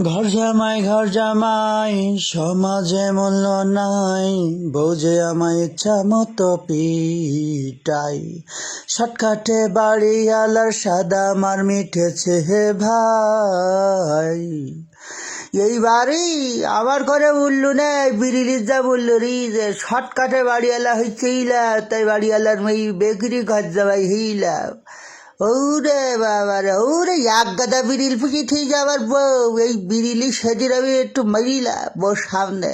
ঘর জামাই সমাজে মূল্য নাই, বউজে আমায় ইচ্ছা মতো পিটাই। শর্টকাটে বাড়িওয়ালার সাদা মার মিটেছে হে ভাই। এই বাড়ি আমার ঘরে উল্লু নেই, বিড়িলির যা বললো রি যে শর্টকাটে বাড়িওয়ালা হচ্ছে ইলা, তাই বাড়িওয়ালার মেয়ে বেকরি ঘর যাবাই হইলা। ওরে বাবারে, ওরে এক গাদা বিড়িল ফুকি ঠিক যাবার বউ, এই বিড়িলি সেদিন আমি একটু মারিলাম বউ সামনে,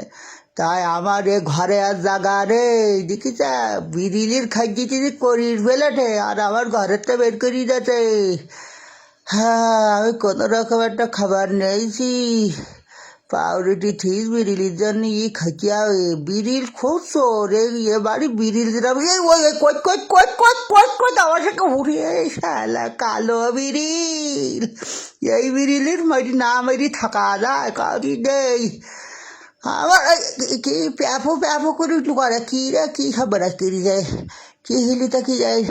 তাই আমার এ ঘরে আর জাগা রে দেখিস বিড়িলির খাইতে করিস বেলাটে, আর আমার ঘরের তো বের করি যাচ্ছে। হ্যাঁ, আমি কোনো রকম একটা খাবার নিয়েছি, পাউরুটি ঠিক বিড়িলির জন্য খাইয়া বিড়িল খুব চোর, এ বাড়ি বিড়িল যেরকম ওই কই কই কই কই কই কই আমার সাথে উড়ে শালা কালো বিড়িল। এই বিড়িলের মারি না মারি থাকা যায় কাউরি নেই। আমার কি প্যাফো প্যাফো করে উঠলো করে কি রে, কি খবর আসতে যায়, কি হিলি তা কি যায়,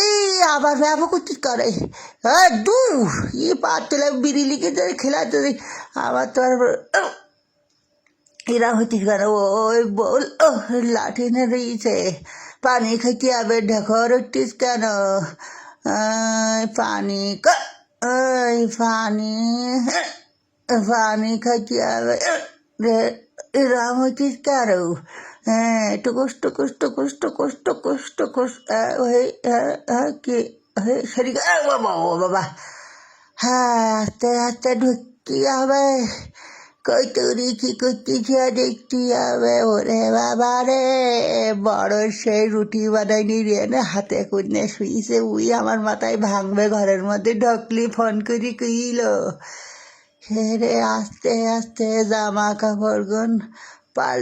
এই আবার প্যাফো করছিস করে। হ্যাঁ দূর ই পাতলা বিড়িলিকে খেলাতে আবার তো আর এরা হচ্ছিস কেন, ওই বল লাঠি না দিয়েছে, পানি খাইতে হবে ঢেকর উঠছিস কেন, পানি ওই পানি পানি খাইতে হবে এরাম হচ্ছিস কেন। হ্যাঁ টুকুস টুকুস টুকুস টুকুস টুকুস টুকুস কি সরি বাবা ও বাবা। হ্যাঁ আস্তে আস্তে ঢুকতে হবে, কই তুরি কি করছিস দেখতে হবে। ওরে বাবা রে, বড় সেই রুটি বানাইনি রে না, হাতে কুড়নে শুইছে উই আমার মাথায় ভাঙবে, ঘরের মধ্যে ঢকলি ফোন করি কইল রে আস্তে আস্তে জামা কাপড়গুন পাল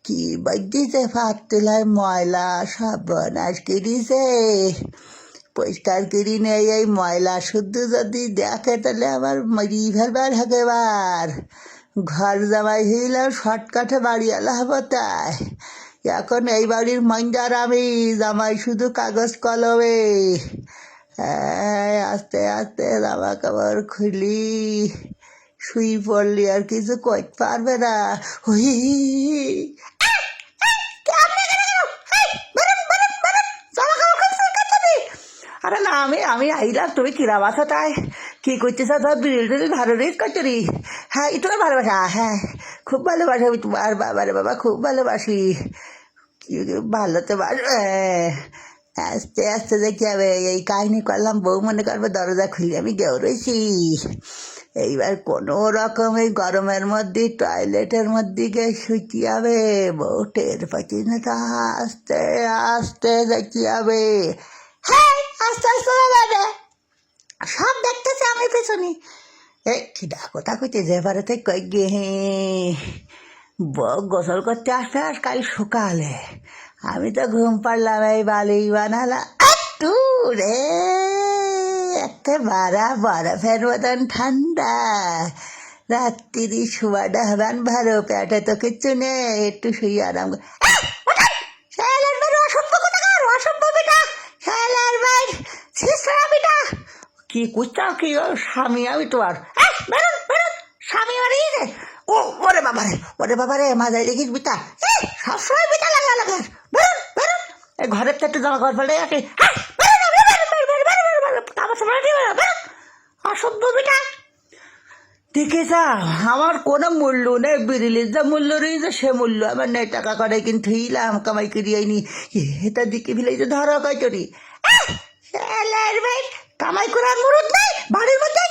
কি বাজিছে ফাটলায় ময়লা সর্বনাশ করিছে, পরিষ্কার করি নেই। এই ময়লা শুদ্ধ যদি দেখে তাহলে আমার মরি ফেলবার একেবার। ঘর জামাই হইলাম শর্টকাটে বাড়িওয়ালা হবো, তাই এখন এই বাড়ির মঞ্জার আমি, জামাই শুধু কাগজ কলমে। আস্তে আস্তে জামা কাপড় খুলি, শুই পড়লি আর কিছু করতে পারবে না। আরে না আমি আমি আইলাম, তুমি কিরাম আছো, তাই কি করতেছ, ধর বিড়িল টিড়িল ভালো রেস করছি। হ্যাঁ এই তোমার ভালোবাসা, হ্যাঁ খুব ভালোবাসি আমি তোমার, বাবারে বাবা খুব ভালোবাসি। কি ভালো তো আস্তে আস্তে দেখি হবে। এই কাহিনী করলাম, বউ মনে করবে দরজা খুলে আমি গেও রয়েছি। এইবার কোনো রকম এই গরমের মধ্যে টয়লেটের মধ্যে গিয়ে শুইতে হবে, বউ টের পাচ্ছি না, তা আস্তে আস্তে দেখতে হবে। হ্যাঁ আস্তে আস্তে যাবে, সব দেখতেছে আমি পেছনে। এই খিদা কোথা করতে যে পারে কই গে বউ গোসল করতে আসতে আর কাল সকালে আমি তো ঘুম পাড়লাম, এই বালি বানালা একটু রে একটা বরফের মতন ঠান্ডা, রাত্রি শুয়াটা হবেন ভালো, পেটে তো কিচ্ছু নেই, একটু শুয়ে আরাম। কি করছাও কি স্বামী আমি তোমার, স্বামী মারিয়ে ও ওরে বাবারে, ওরে বাবারে মাথায় দেখিস বিটা, সবসময় বিটা লাগা লাগে, বেরোন বেরোন এই ঘরের তো একটু জামা কাপড় ফেলে আছে, অসভ্য বিটা। দেখেছ আমার কোনো মূল্য নেই, বিড়িলির যা মূল্য রয়েছে সে মূল্য আমার নেই, টাকা করে কিন্তু হিলাম কামাই করি আইনি, এটা দিকে ফেলেছে ধরা কয়টরি কামাই করার মুরুদ নাই বাড়ির মধ্যে।